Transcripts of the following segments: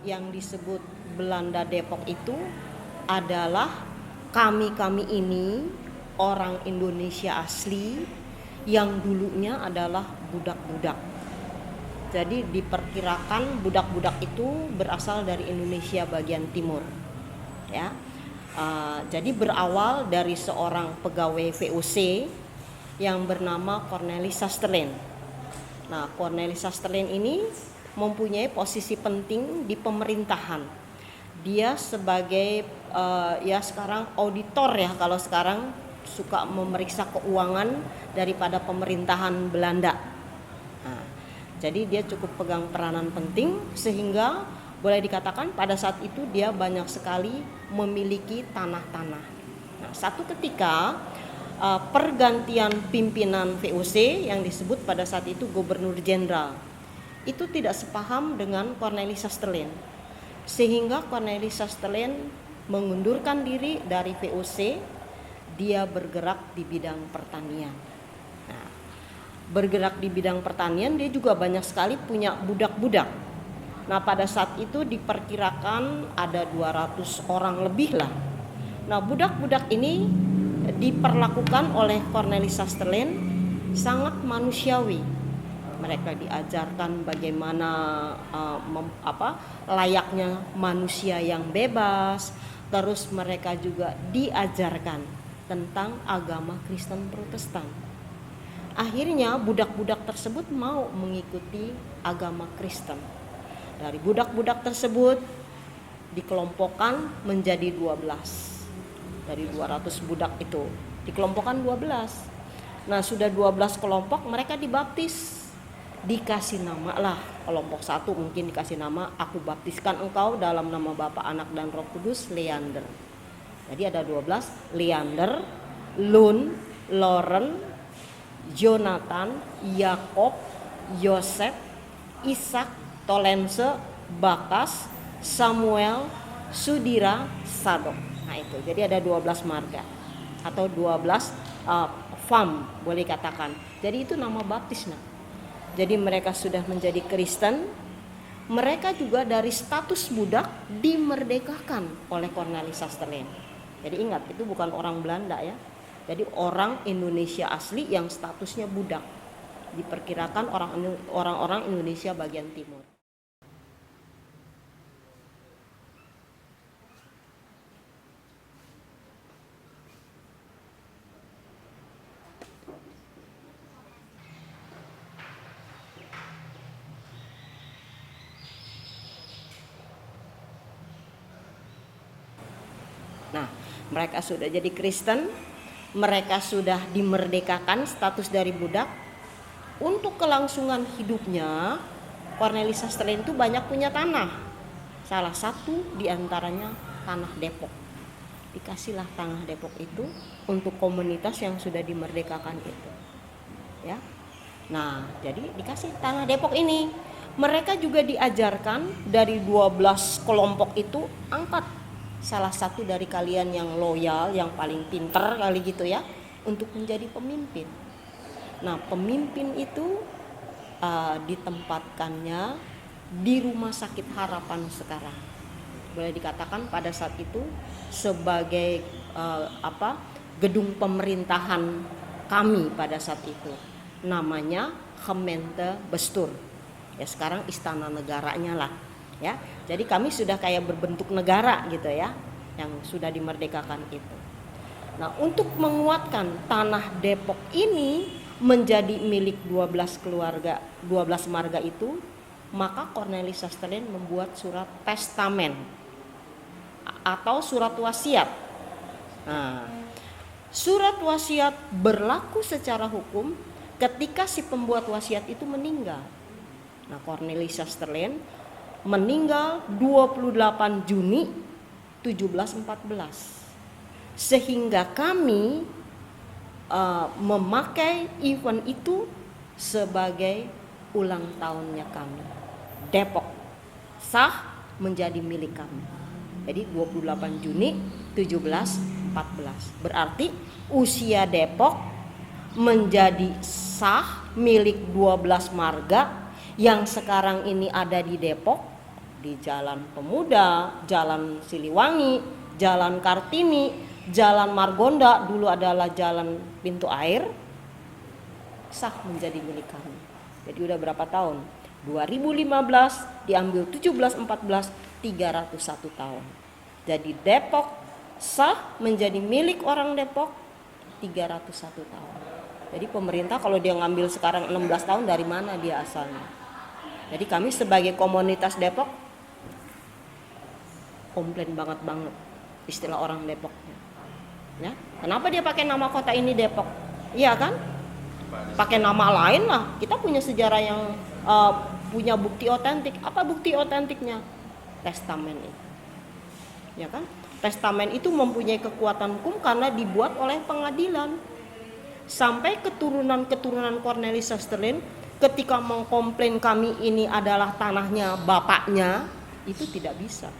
yang disebut Belanda Depok itu adalah kami ini orang Indonesia asli yang dulunya adalah budak-budak. Jadi diperkirakan budak-budak itu berasal dari Indonesia bagian timur, ya. Jadi berawal dari seorang pegawai VOC yang bernama Cornelis Susterlin. Nah, Cornelis Susterlin ini mempunyai posisi penting di pemerintahan. Dia sebagai ya sekarang auditor, ya kalau sekarang suka memeriksa keuangan daripada pemerintahan Belanda. Nah, jadi dia cukup pegang peranan penting sehingga boleh dikatakan pada saat itu dia banyak sekali memiliki tanah-tanah. Nah, satu ketika pergantian pimpinan VOC yang disebut pada saat itu Gubernur Jenderal itu tidak sepaham dengan Cornelis Susterlin, sehingga Cornelis Susterlin mengundurkan diri dari VOC. Dia bergerak di bidang pertanian. Nah, bergerak di bidang pertanian dia juga banyak sekali punya budak-budak. Nah, pada saat itu diperkirakan ada 200 orang lebih lah. Nah, budak-budak ini diperlakukan oleh Cornelis Susterlin sangat manusiawi. Mereka diajarkan bagaimana layaknya manusia yang bebas. Terus mereka juga diajarkan tentang agama Kristen Protestan. Akhirnya budak-budak tersebut mau mengikuti agama Kristen. Dari budak-budak tersebut dikelompokkan menjadi 12. Dari 200 budak itu dikelompokkan 12. Nah, sudah 12 kelompok, mereka dibaptis. Dikasih nama lah. Kelompok 1 mungkin dikasih nama, aku baptiskan engkau dalam nama Bapa, Anak dan Roh Kudus, Leander. Jadi ada 12, Leander, Lun, Loren, Jonathan, Yakob, Yosef, Ishak, Tolense, Bakas, Samuel, Sudira, Sadok. Nah itu, jadi ada 12 marga atau 12 fam boleh katakan. Jadi itu nama baptis. Nah, jadi mereka sudah menjadi Kristen. Mereka juga dari status budak dimerdekakan oleh Cornelis Susterlin. Jadi ingat, itu bukan orang Belanda ya. Jadi orang Indonesia asli yang statusnya budak. Diperkirakan orang-orang Indonesia bagian timur. Nah, mereka sudah jadi Kristen, mereka sudah dimerdekakan status dari budak. Untuk kelangsungan hidupnya, Cornelis Susterlin itu banyak punya tanah. Salah satu diantaranya tanah Depok. Dikasihlah tanah Depok itu untuk komunitas yang sudah dimerdekakan itu. Ya. Nah, jadi dikasih tanah Depok ini. Mereka juga diajarkan dari 12 kelompok itu, angkat salah satu dari kalian yang loyal, yang paling pintar kali gitu ya, untuk menjadi pemimpin. Nah, pemimpin itu ditempatkannya di Rumah Sakit Harapan sekarang. Boleh dikatakan pada saat itu sebagai gedung pemerintahan kami pada saat itu. Namanya Gemeente Bestur. Ya sekarang istana negaranya lah. Ya, jadi kami sudah kayak berbentuk negara gitu ya, yang sudah dimerdekakan itu. Nah, untuk menguatkan tanah Depok ini menjadi milik 12 keluarga, 12 marga itu, maka Cornelis Susterlin membuat surat testamen atau surat wasiat. Nah, surat wasiat berlaku secara hukum ketika si pembuat wasiat itu meninggal. Nah, Cornelis Susterlin meninggal 28 Juni 1714. Sehingga kami memakai event itu sebagai ulang tahunnya kami. Depok sah menjadi milik kami. Jadi 28 Juni 1714. Berarti usia Depok menjadi sah milik 12 marga yang sekarang ini ada di Depok di Jalan Pemuda, Jalan Siliwangi, Jalan Kartini, Jalan Margonda, dulu adalah Jalan Pintu Air, sah menjadi milik kami. Jadi udah berapa tahun? 2015 diambil 17, 14, 301 tahun. Jadi Depok sah menjadi milik orang Depok 301 tahun. Jadi pemerintah kalau dia ngambil sekarang 16 tahun, dari mana dia asalnya? Jadi kami sebagai komunitas Depok komplain banget istilah orang Depoknya. Ya, kenapa dia pakai nama kota ini Depok? Iya kan? Pakai nama lain lah. Kita punya sejarah yang punya bukti otentik. Apa bukti otentiknya? Testamen itu. Ya kan? Testamen itu mempunyai kekuatan hukum karena dibuat oleh pengadilan. Sampai keturunan Cornelis Susterlin ketika mengkomplain kami ini adalah tanahnya bapaknya, itu tidak bisa.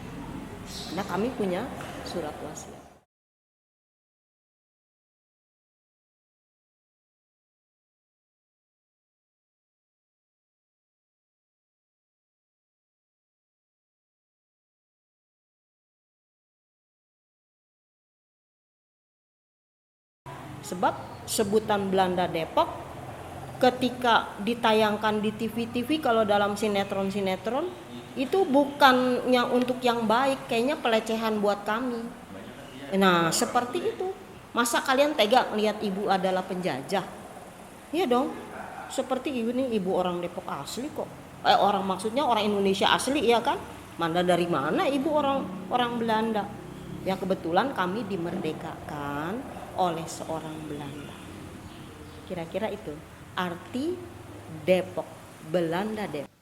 Karena kami punya surat wasiat. Sebab sebutan Belanda Depok ketika ditayangkan di TV-TV, kalau dalam sinetron-sinetron itu bukannya untuk yang baik, kayaknya pelecehan buat kami. Nah seperti itu. Masa kalian tega melihat ibu adalah penjajah? Iya dong. Seperti ibu nih, ibu orang Depok asli kok. Maksudnya orang Indonesia asli, ya kan? Mana dari mana ibu orang Belanda? Ya kebetulan kami dimerdekakan oleh seorang Belanda. Kira-kira itu arti Depok, Belanda Depok.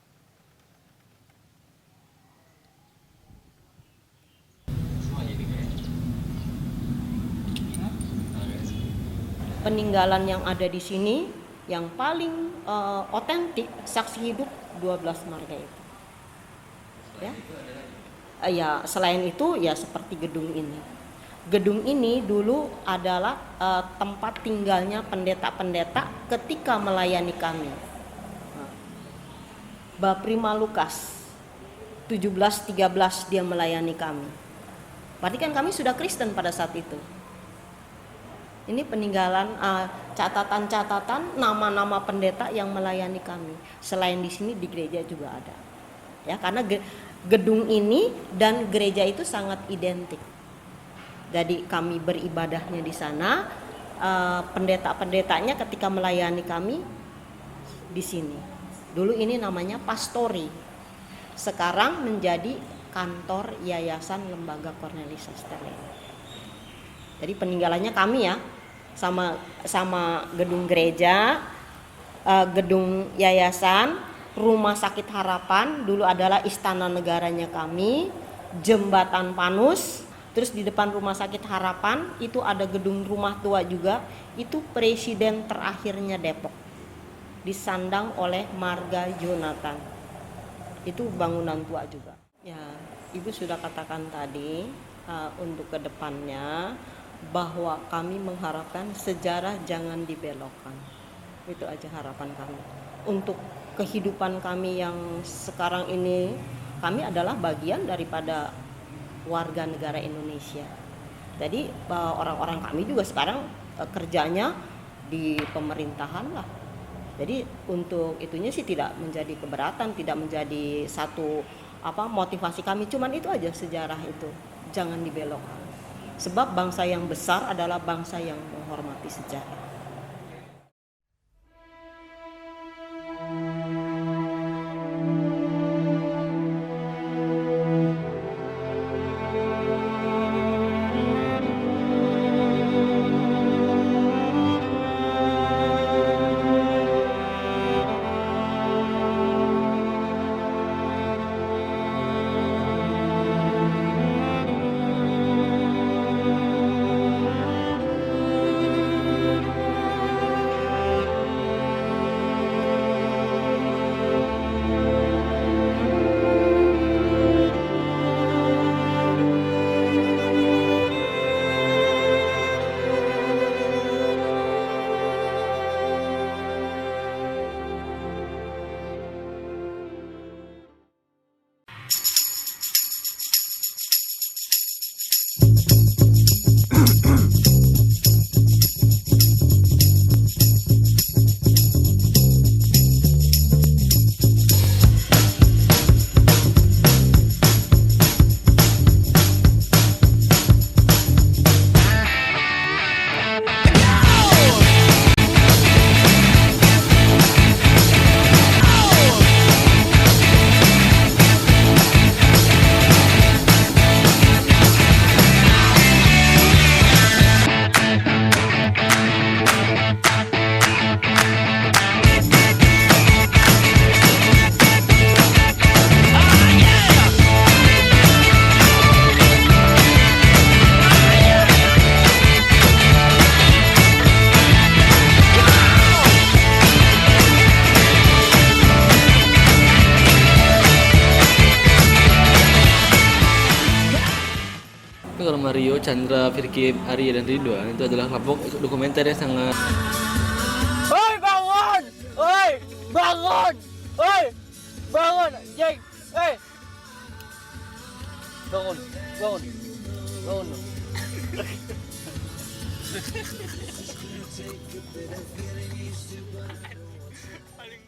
Peninggalan yang ada di sini yang paling otentik, saksi hidup 12 marga itu. Ya. Ya, selain itu ya seperti gedung ini. Gedung ini dulu adalah tempat tinggalnya pendeta-pendeta ketika melayani kami. Baprima Lukas 1713 dia melayani kami. Berarti kan kami sudah Kristen pada saat itu. Ini peninggalan catatan-catatan nama-nama pendeta yang melayani kami. Selain di sini di gereja juga ada. Ya, karena gedung ini dan gereja itu sangat identik. Jadi kami beribadahnya di sana, pendeta-pendetanya ketika melayani kami di sini. Dulu ini namanya pastori. Sekarang menjadi kantor Yayasan Lembaga Cornelis Susterlin. Jadi peninggalannya kami ya, sama gedung gereja, gedung yayasan, rumah sakit harapan, dulu adalah istana negaranya kami, jembatan Panus. Terus di depan rumah sakit harapan itu ada gedung rumah tua juga. Itu presiden terakhirnya Depok, disandang oleh Marga Jonathan. Itu bangunan tua juga. Ya, Ibu sudah katakan tadi untuk kedepannya bahwa kami mengharapkan sejarah jangan dibelokkan. Itu aja harapan kami. Untuk kehidupan kami yang sekarang ini, kami adalah bagian daripada warga negara Indonesia. Jadi orang-orang kami juga sekarang kerjanya di pemerintahan lah. Jadi untuk itunya sih tidak menjadi keberatan, tidak menjadi satu motivasi kami. Cuman itu aja, sejarah itu jangan dibelokkan. Sebab bangsa yang besar adalah bangsa yang menghormati sejarah. Mario, Chandra, Firky, Arya dan Ridwan itu adalah kelompok dokumenter yang sangat. Oi bangun! Oi bangun! Oi bangun! Jeng! Bangun! Bangun! Bangun! Paling